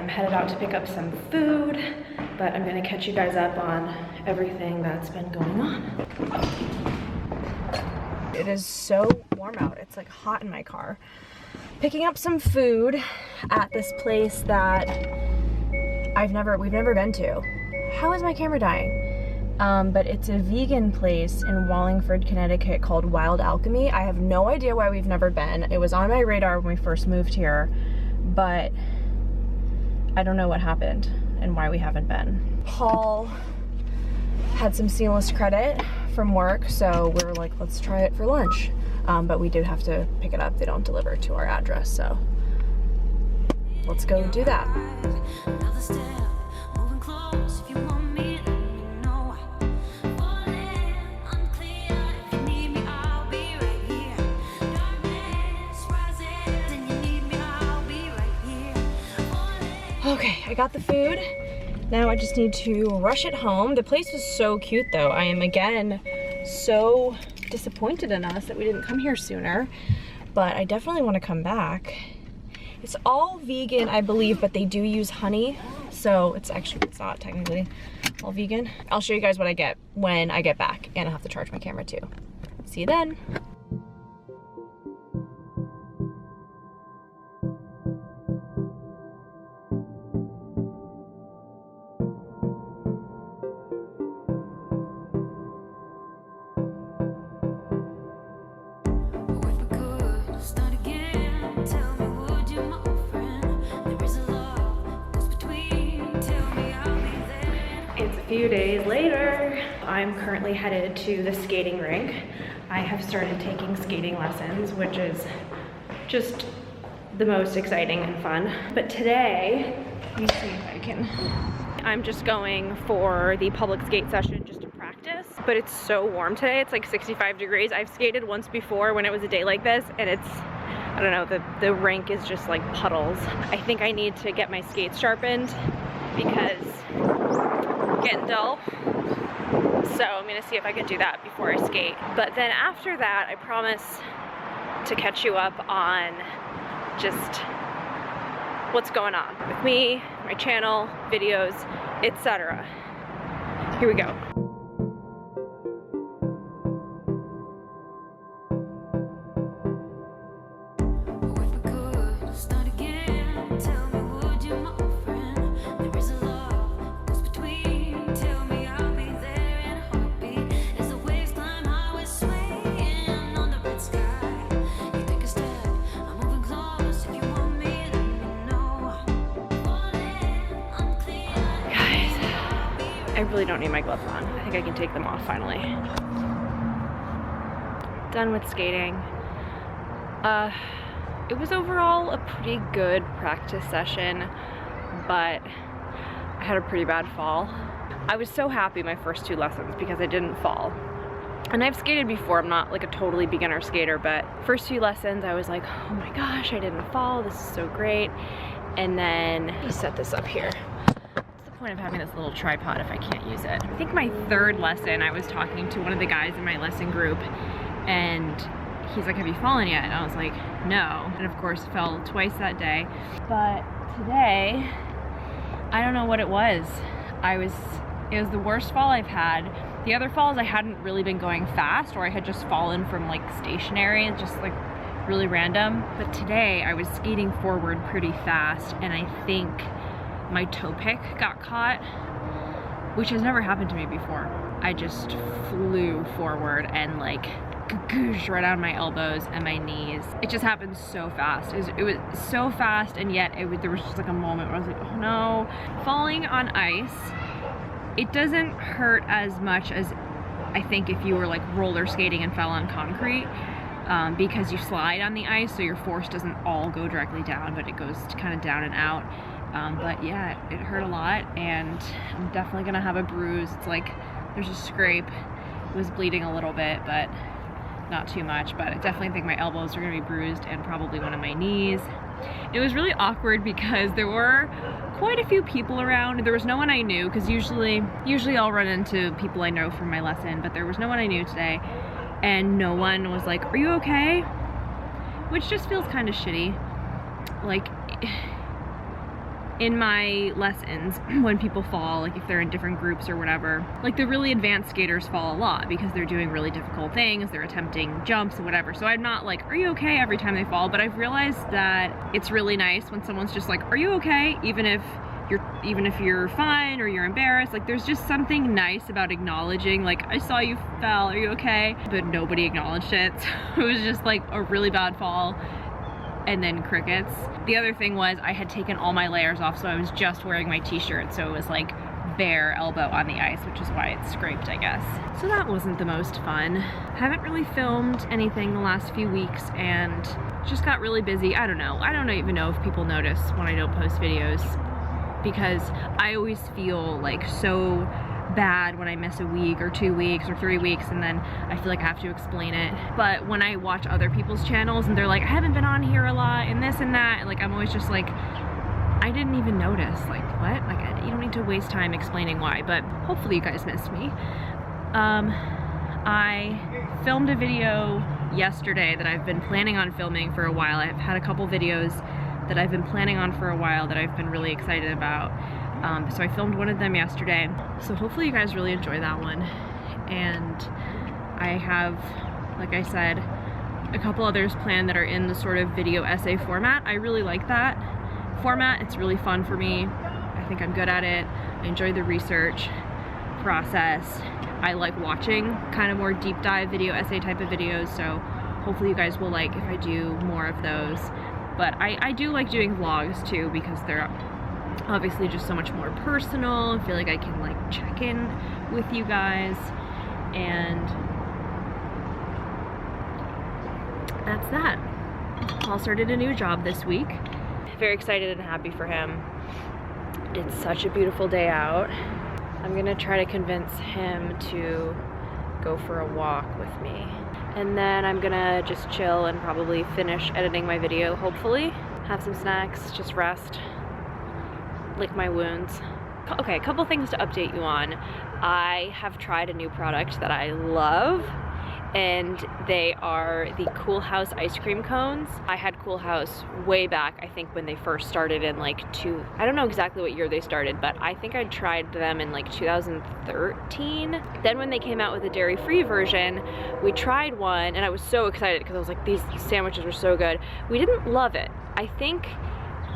Headed out to pick up some food, but I'm gonna catch you guys up on everything that's been going on. It is so warm out. It's like hot in my car. Picking up some food at this place that we've never been to. How is my camera dying? But it's a vegan place in Wallingford, Connecticut called Wild Alchemy. I have no idea why we've never been. It was on my radar when we first moved here, but I don't know what happened and why we haven't been. Paul had some seamless credit from work, so we were like, let's try it for lunch. But we did have to pick it up. They don't deliver to our address, so let's go do that. Okay, I got the food. Now I just need to rush it home. The place was so cute though. I am again so disappointed in us that we didn't come here sooner, but I definitely want to come back. It's all vegan, I believe, but they do use honey, so it's not technically all vegan. I'll show you guys what I get when I get back, and I'll have to charge my camera too. See you then. Few days later, I'm currently headed to the skating rink. I have started taking skating lessons, which is just the most exciting and fun. But today, let me see if I can. I'm just going for the public skate session just to practice, but it's so warm today. It's like 65 degrees. I've skated once before when it was a day like this, and it's, I don't know, the rink is just like puddles. I think I need to get my skates sharpened because getting dull, so I'm gonna see if I can do that before I skate. But then after that, I promise to catch you up on just what's going on with me, my channel, videos, etc. Here we go. I really don't need my gloves on. I think I can take them off finally. Done with skating. It was overall a pretty good practice session, but I had a pretty bad fall. I was so happy my first two lessons because I didn't fall. And I've skated before, I'm not like a totally beginner skater, but first few lessons I was like, oh my gosh, I didn't fall, this is so great. And then, let me set this up here. Point of having this little tripod if I can't use it. I think my third lesson, I was talking to one of the guys in my lesson group, and he's like, have you fallen yet? And I was like, no. And of course fell twice that day. But today, I don't know what it was. It was the worst fall I've had. The other falls I hadn't really been going fast, or I had just fallen from like stationary, just like really random. But today I was skating forward pretty fast, and I think my toe pick got caught, which has never happened to me before. I just flew forward and like goosh right on my elbows and my knees. It just happened so fast. It was so fast, and yet there was just like a moment where I was like, oh no. Falling on ice, it doesn't hurt as much as I think if you were like roller skating and fell on concrete, because you slide on the ice, so your force doesn't all go directly down, but it goes kind of down and out. But yeah, it hurt a lot, and I'm definitely gonna have a bruise. It's like there's a scrape. It was bleeding a little bit, but not too much, but I definitely think my elbows are gonna be bruised and probably one of my knees. It was really awkward because there were quite a few people around. There was no one I knew, because usually I'll run into people I know from my lesson, but there was no one I knew today, and no one was like, "Are you okay?" Which just feels kind of shitty. Like, in my lessons, when people fall, like if they're in different groups or whatever, like the really advanced skaters fall a lot because they're doing really difficult things, they're attempting jumps and whatever. So I'm not like, "Are you okay?" every time they fall, but I've realized that it's really nice when someone's just like, "Are you okay?" Even if you're fine or you're embarrassed. Like, there's just something nice about acknowledging, like, "I saw you fell, are you okay?" But nobody acknowledged it. So it was just like a really bad fall and then crickets. The other thing was I had taken all my layers off, so I was just wearing my t-shirt, so it was like bare elbow on the ice, which is why it's scraped, I guess. So that wasn't the most fun. Haven't really filmed anything the last few weeks and just got really busy. I don't even know if people notice when I don't post videos, because I always feel like so bad when I miss a week or 2 weeks or 3 weeks, and then I feel like I have to explain it. But when I watch other people's channels and they're like, "I haven't been on here a lot and this and that," and like I'm always just like, I didn't even notice. Like, what? Like, you don't need to waste time explaining why, but hopefully you guys missed me. I filmed a video yesterday that I've been planning on filming for a while. I've had a couple videos that I've been planning on for a while that I've been really excited about. So I filmed one of them yesterday. So hopefully you guys really enjoy that one. And I have, like I said, a couple others planned that are in the sort of video essay format. I really like that format. It's really fun for me. I think I'm good at it. I enjoy the research process. I like watching kind of more deep dive video essay type of videos. So hopefully you guys will like if I do more of those. But I do like doing vlogs too, because they're obviously just so much more personal. I feel like I can like check in with you guys, and that's that. Paul started a new job this week. Very excited and happy for him. It's such a beautiful day out. I'm gonna try to convince him to go for a walk with me. And then I'm gonna just chill and probably finish editing my video, hopefully. Have some snacks, just rest, lick my wounds. Okay, a couple things to update you on. I have tried a new product that I love, and they are the Cool House ice cream cones. I had Cool House way back, I think when they first started in like I don't know exactly what year they started, but I think I tried them in like 2013. Then when they came out with a dairy-free version, we tried one, and I was so excited because I was like, these sandwiches were so good. We didn't love it. I think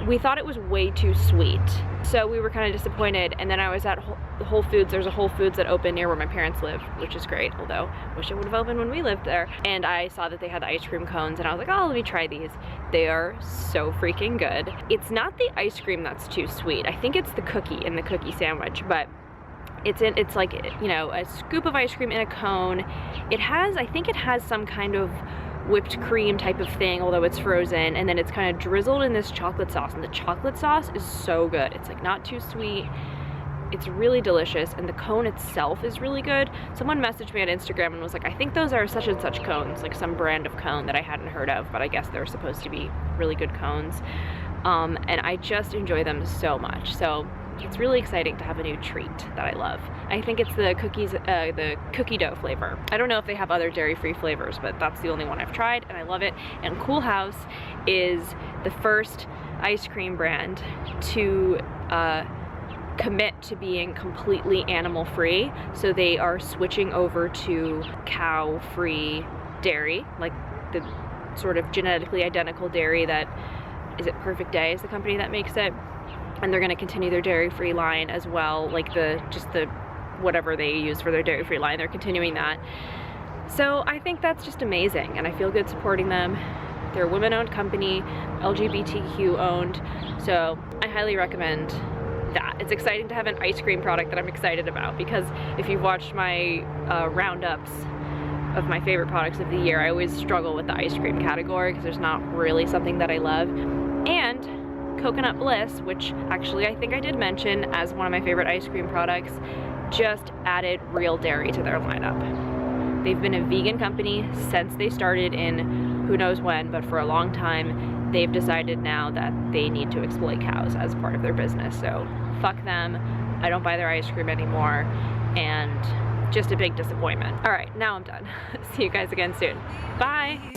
we thought it was way too sweet, so we were kind of disappointed. And then I was at Whole Foods. There's a Whole Foods that opened near where my parents live, which is great, although I wish it would have opened when we lived there. And I saw that they had the ice cream cones, and I was like, oh, let me try these. They are so freaking good. It's not the ice cream that's too sweet. I think it's the cookie in the cookie sandwich, but it's like, you know, a scoop of ice cream in a cone. I think it has some kind of whipped cream type of thing, although it's frozen, and then it's kind of drizzled in this chocolate sauce, and the chocolate sauce is so good. It's like not too sweet. It's really delicious, and the cone itself is really good. Someone messaged me on Instagram and was like, I think those are such and such cones, like some brand of cone that I hadn't heard of, but I guess they're supposed to be really good cones. And I just enjoy them so much. So it's really exciting to have a new treat that I love. I think it's the cookie dough flavor. I don't know if they have other dairy-free flavors, but that's the only one I've tried, and I love it. And Cool House is the first ice cream brand to commit to being completely animal-free. So they are switching over to cow-free dairy, like the sort of genetically identical dairy that, is it Perfect Day is the company that makes it? And they're gonna continue their dairy-free line as well, like just the whatever they use for their dairy-free line, they're continuing that. So I think that's just amazing, and I feel good supporting them. They're a women-owned company, LGBTQ owned, so I highly recommend that. It's exciting to have an ice cream product that I'm excited about, because if you've watched my roundups of my favorite products of the year, I always struggle with the ice cream category because there's not really something that I love. And Coconut Bliss, which actually I think I did mention as one of my favorite ice cream products, just added real dairy to their lineup. They've been a vegan company since they started in who knows when, but for a long time, they've decided now that they need to exploit cows as part of their business. So fuck them. I don't buy their ice cream anymore, and just a big disappointment. All right, now I'm done. See you guys again soon. Bye.